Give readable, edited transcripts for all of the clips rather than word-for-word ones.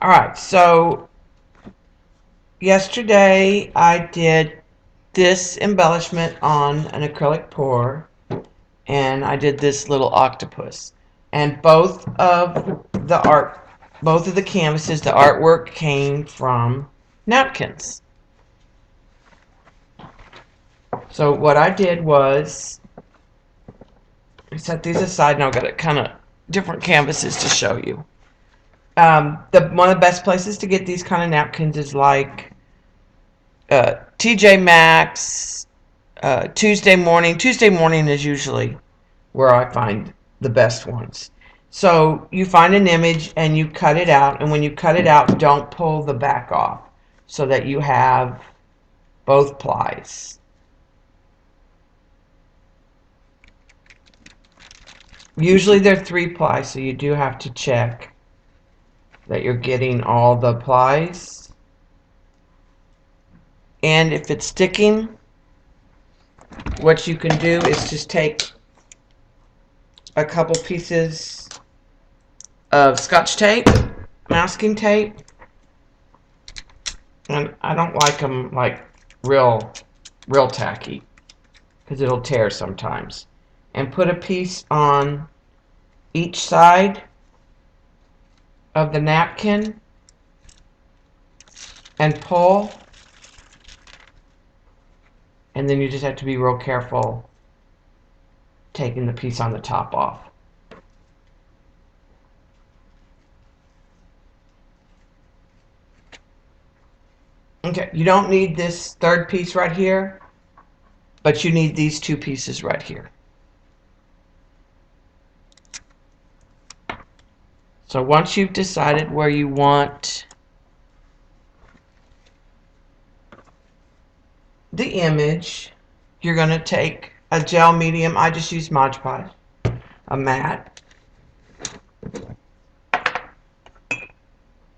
Alright, so yesterday I did this embellishment on an acrylic pour, and I did this little octopus. And both of the canvases, the artwork came from napkins. So what I did was I set these aside, and I've got kind of different canvases to show you. One of the best places to get these kind of napkins is like TJ Maxx, Tuesday Morning. Tuesday Morning is usually where I find the best ones. So you find an image and you cut it out, and when you cut it out, don't pull the back off so that you have both plies. Usually they're 3-ply, so you do have to check that you're getting all the plies. And if it's sticking, what you can do is just take a couple pieces of Scotch tape, masking tape, and I don't like them like real tacky because it'll tear sometimes, and put a piece on each side of the napkin and pull, and then you just have to be real careful taking the piece on the top off. Okay, you don't need this third piece right here, but you need these 2 pieces right here. So once you've decided where you want the image, you're going to take a gel medium. I just use Mod Podge, a matte,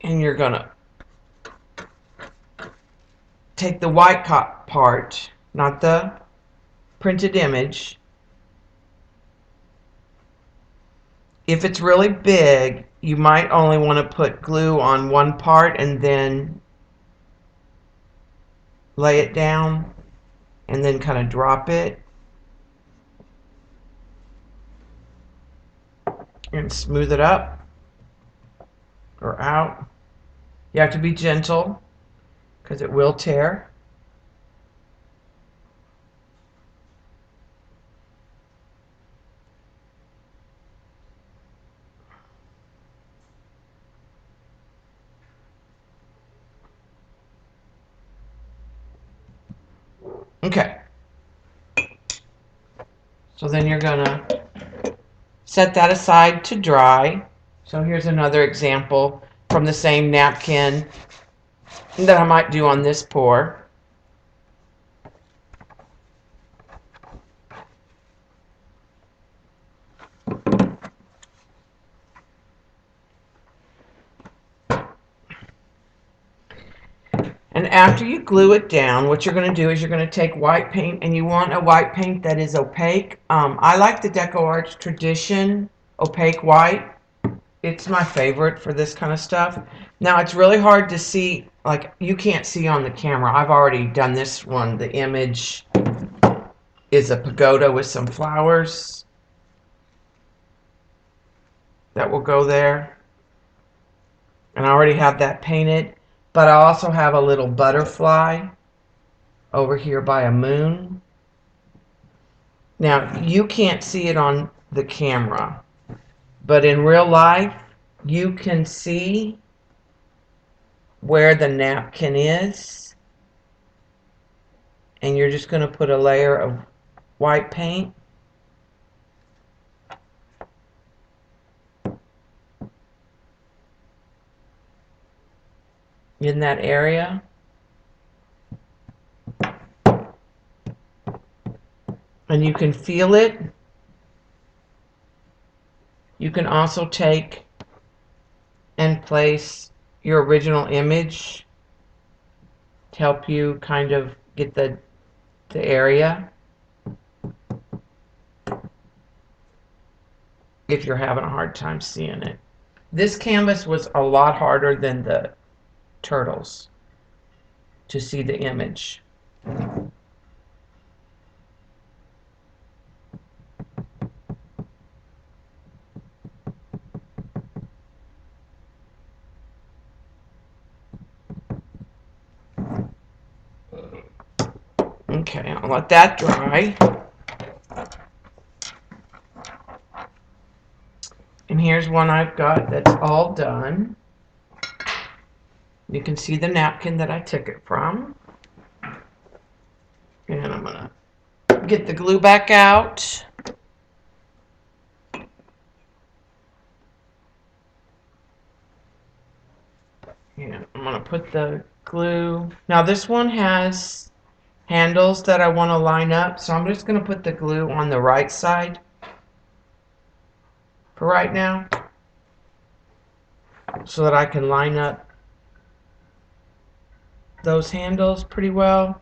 and you're going to take the white part, not the printed image. If it's really big, you might only want to put glue on one part and then lay it down and then kind of drop it and smooth it up or out. You have to be gentle because it will tear. Okay. So then you're gonna set that aside to dry. So here's another example from the same napkin that I might do on this pour. And after you glue it down, what you're going to do is you're going to take white paint, and you want a white paint that is opaque. I like the Deco Arts Tradition opaque white. It's my favorite for this kind of stuff. Now it's really hard to see, like you can't see on the camera. I've already done this one. The image is a pagoda with some flowers that will go there. And I already have that painted. But I also have a little butterfly over here by a moon. Now, you can't see it on the camera, but in real life, you can see where the napkin is. And you're just going to put a layer of white paint in that area. And you can feel it. You can also take and place your original image to help you kind of get the area if you're having a hard time seeing it. This canvas was a lot harder than the turtles to see the image. Okay, I'll let that dry. And here's one I've got that's all done. You can see the napkin that I took it from. And I'm gonna get the glue back out. And I'm gonna put the glue. Now this one has handles that I want to line up, so I'm just gonna put the glue on the right side for right now, so that I can line up those handles pretty well.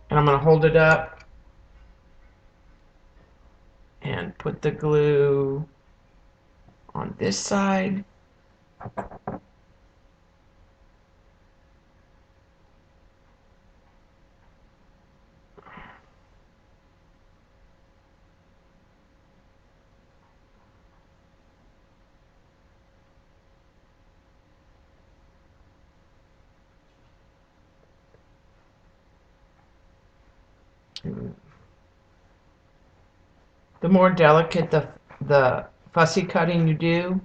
And I'm gonna hold it up and put the glue on this side. The more delicate the fussy cutting you do,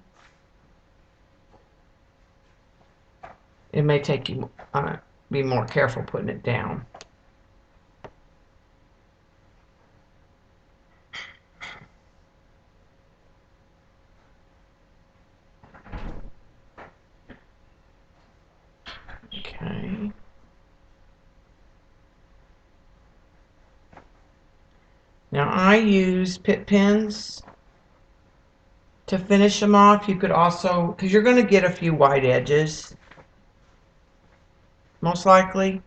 it may take you be more careful putting it down. Okay. Now I use pit pins to finish them off. You could also, because you're going to get a few white edges, most likely,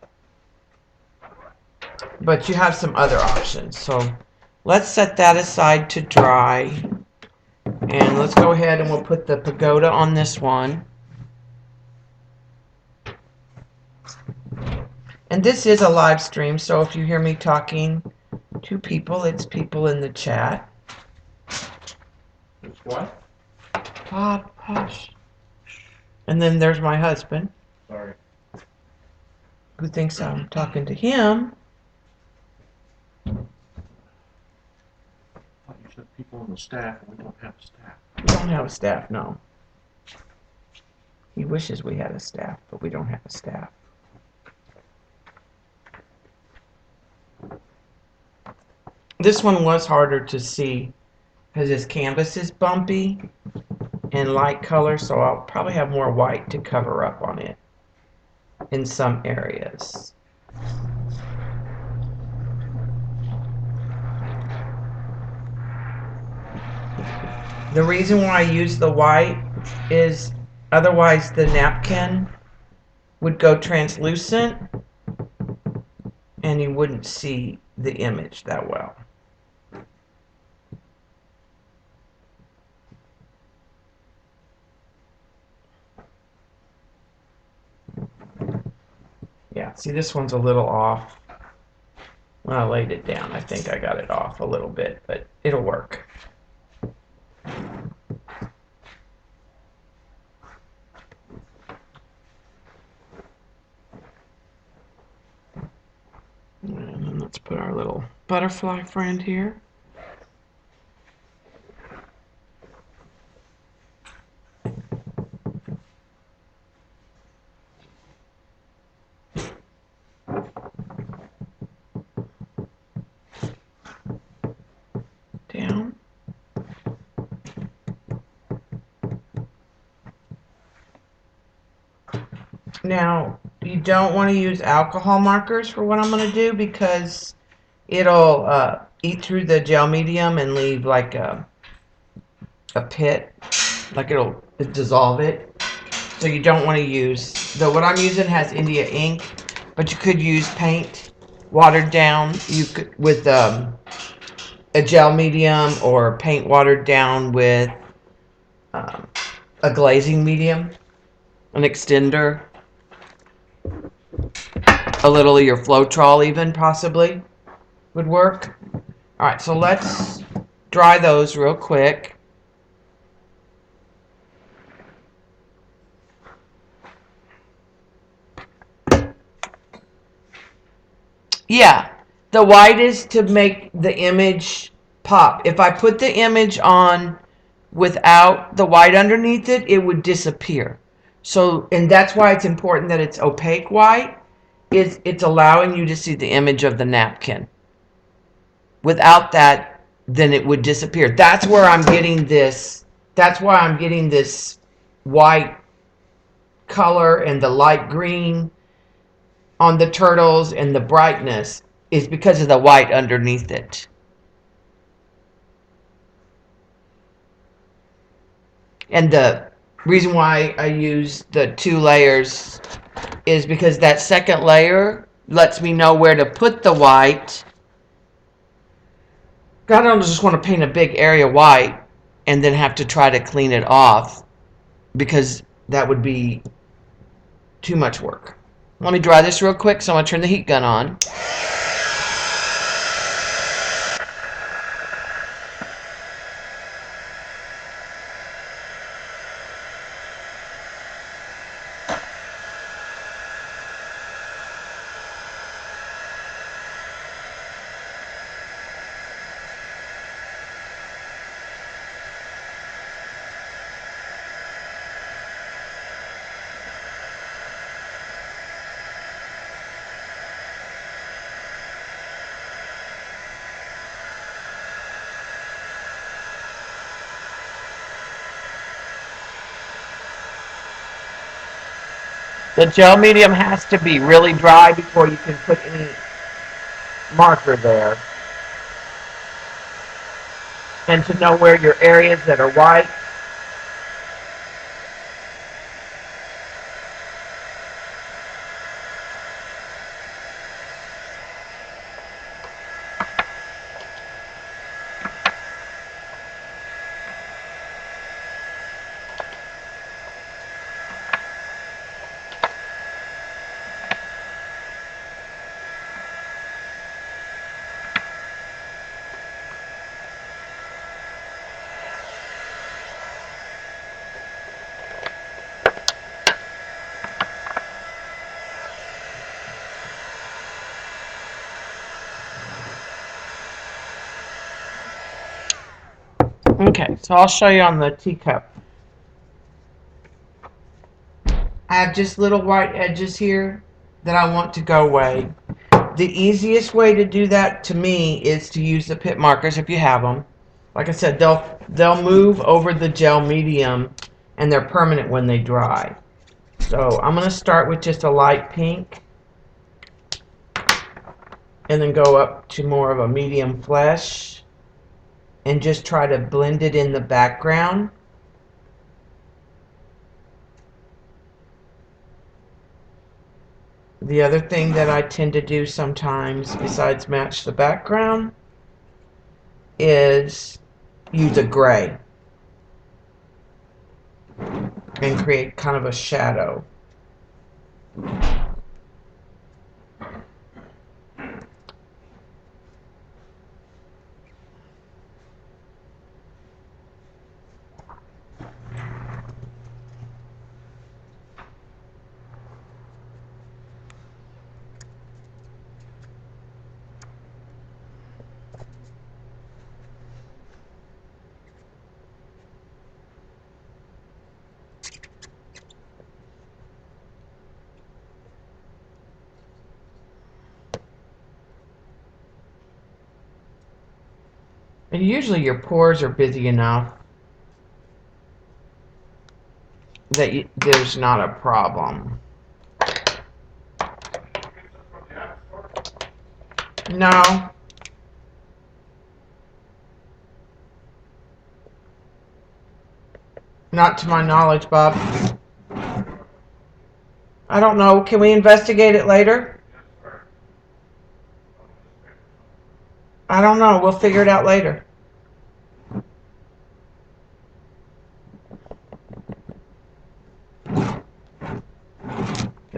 but you have some other options. So let's set that aside to dry, and let's go ahead and we'll put the pagoda on this one. And this is a live stream, so if you hear me talking to people, it's people in the chat. It's what? Pop, hush. And then there's my husband. Sorry. Who thinks I'm talking to him. I thought you said people on the staff, and we don't have staff. We don't have a staff, no. He wishes we had a staff, but we don't have a staff. This one was harder to see because this canvas is bumpy and light color, so I'll probably have more white to cover up on it in some areas. The reason why I use the white is otherwise the napkin would go translucent and you wouldn't see the image that well. Yeah, see, this one's a little off. When I laid it down, I think I got it off a little bit, but it'll work. And then let's put our little butterfly friend here. Down. Now, you don't want to use alcohol markers for what I'm going to do because it'll eat through the gel medium and leave like a pit, like it'll dissolve it. So you don't want to use, though what I'm using has India ink, but you could use paint watered down. You could with a gel medium or paint watered down with a glazing medium, an extender, a little of your Floetrol even possibly would work. All right, so let's dry those real quick. Yeah, the white is to make the image pop. If I put the image on without the white underneath it, it would disappear. So, and that's why it's important that it's opaque white. It's allowing you to see the image of the napkin. Without that, then it would disappear. That's where I'm getting this. That's why I'm getting this white color and the light green on the turtles and the brightness is because of the white underneath it. And the reason why I use the 2 layers is because that second layer lets me know where to put the white. I don't just want to paint a big area white and then have to try to clean it off, because that would be too much work. Let me dry this real quick, so I'm going to turn the heat gun on. The gel medium has to be really dry before you can put any marker there. And to know where your areas that are white. Okay, so I'll show you on the teacup. I have just little white edges here that I want to go away. The easiest way to do that to me is to use the pit markers if you have them. Like I said, they'll move over the gel medium and they're permanent when they dry. So I'm going to start with just a light pink and then go up to more of a medium flesh and just try to blend it in the background. The other thing that I tend to do sometimes, besides match the background, is use a gray and create kind of a shadow. And usually your pores are busy enough that there's not a problem. No. Not to my knowledge, Bob. I don't know. Can we investigate it later? I don't know. We'll figure it out later.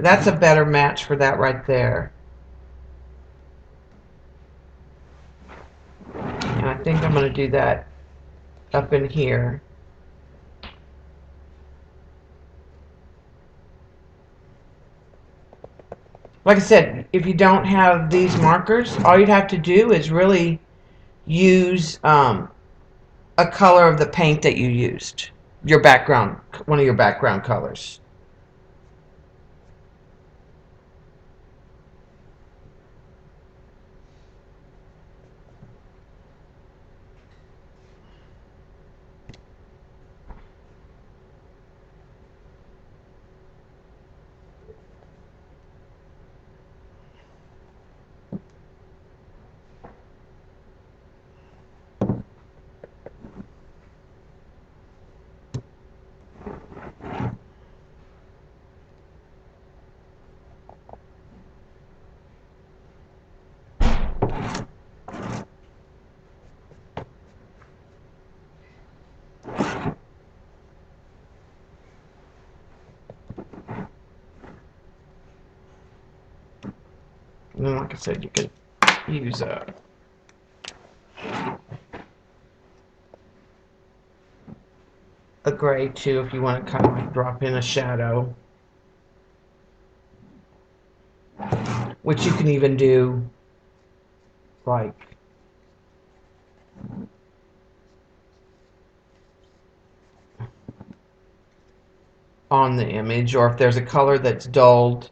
That's a better match for that right there. And I think I'm going to do that up in here. Like I said, if you don't have these markers, all you'd have to do is really use a color of the paint that you used. Your background, one of your background colors. And then, like I said, you could use a gray too if you want to kind of like drop in a shadow. Which you can even do like on the image, or if there's a color that's dulled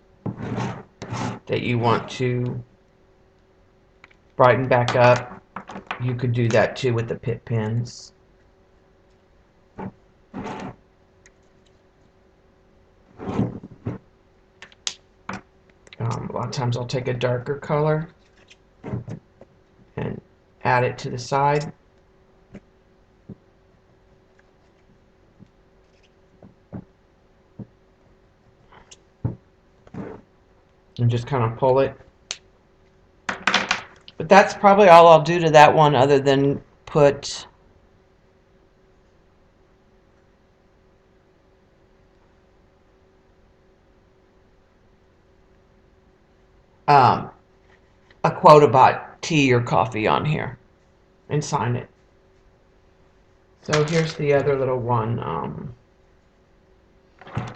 that you want to brighten back up, you could do that too with the pit pens. A lot of times I'll take a darker color and add it to the side. And just kind of pull it. But that's probably all I'll do to that one, other than put um, a quote about tea or coffee on here and sign it. So here's the other little one.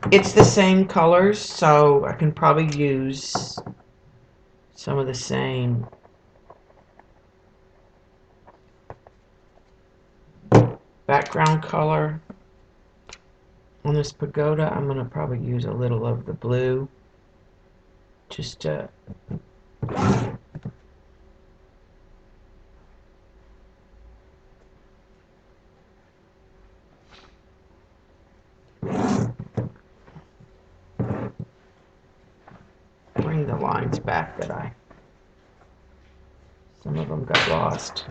It's the same colors, so I can probably use some of the same background color. On this pagoda, I'm going to probably use a little of the blue just to bring the lines back that some of them got lost.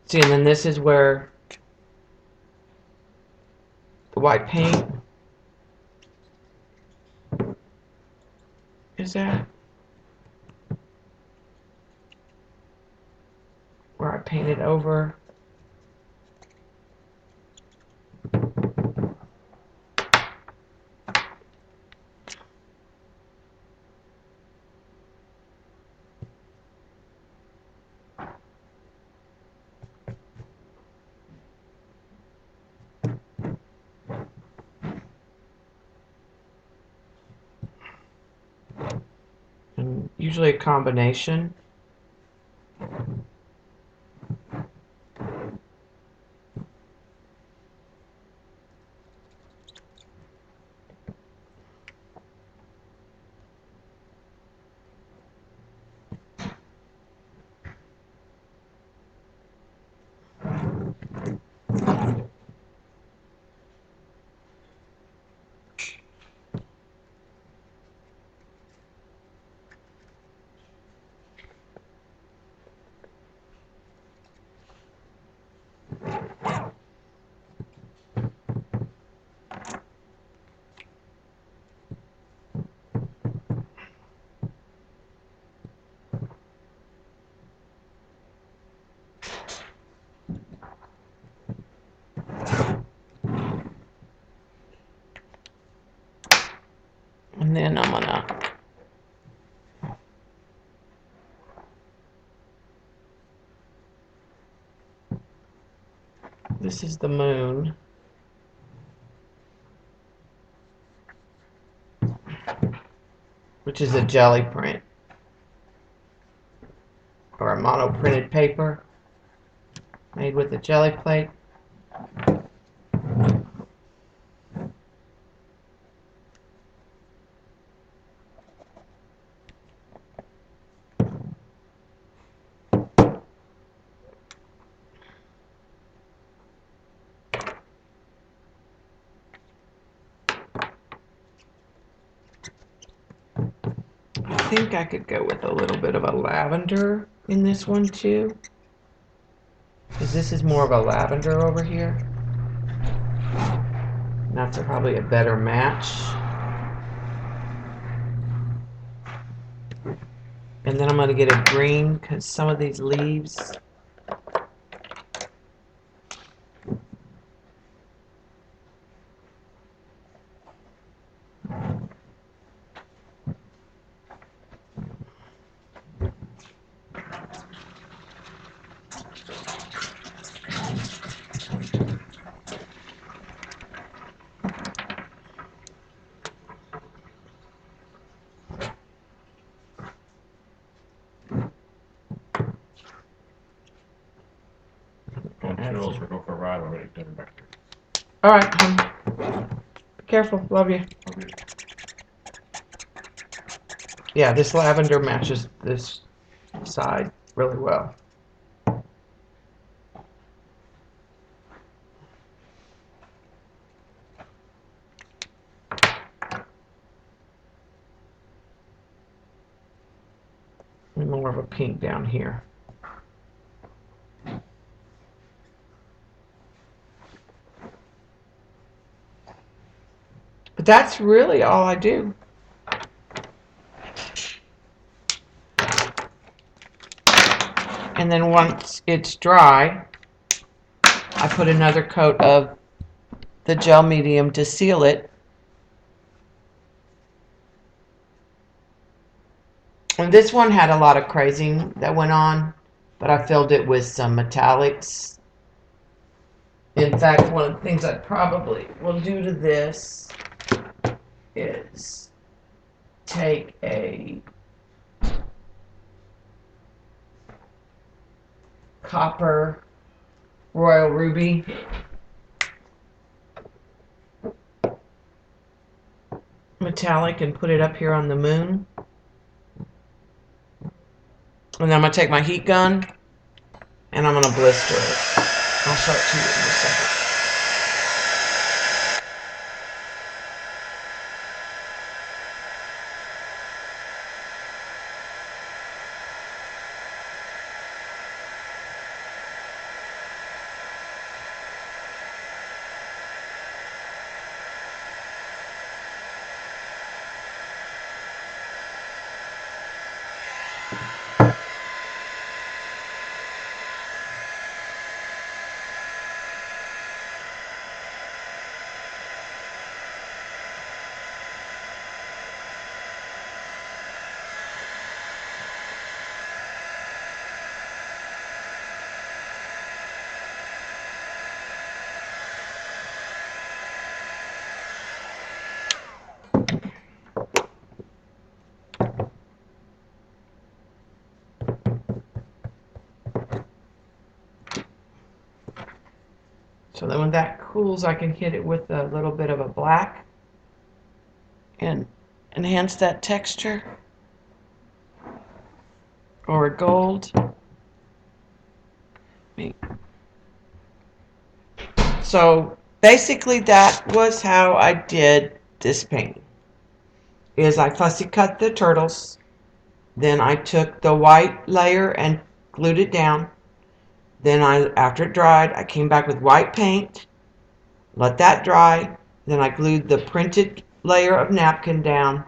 See, and then this is where the white paint is at, where I painted over. And usually a combination. then I'm gonna this is the moon. Which is a jelly print or a mono printed paper made with a jelly plate. I think I could go with a little bit of a lavender in this one too, because this is more of a lavender over here. That's probably a better match. And then I'm going to get a green because some of these leaves Don't chill us or go for a ride already, dinner back there. All right, hon. Be careful. Love you. Okay. Yeah, this lavender matches this side really well. And more of a pink down here. But that's really all I do. And then once it's dry, I put another coat of the gel medium to seal it. And this one had a lot of crazing that went on, but I filled it with some metallics. In fact, one of the things I probably will do to this is take a copper royal ruby metallic and put it up here on the moon. And then I'm going to take my heat gun and I'm going to blister it. I'll show it to you in a second. So then when that cools, I can hit it with a little bit of a black and enhance that texture, or a gold. So basically that was how I did this painting. Is I fussy cut the turtles, then I took the white layer and glued it down. Then after it dried, I came back with white paint, let that dry, then I glued the printed layer of napkin down,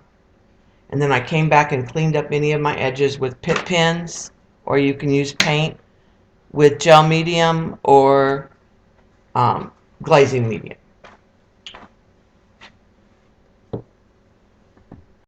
and then I came back and cleaned up any of my edges with pit pens, or you can use paint with gel medium or glazing medium.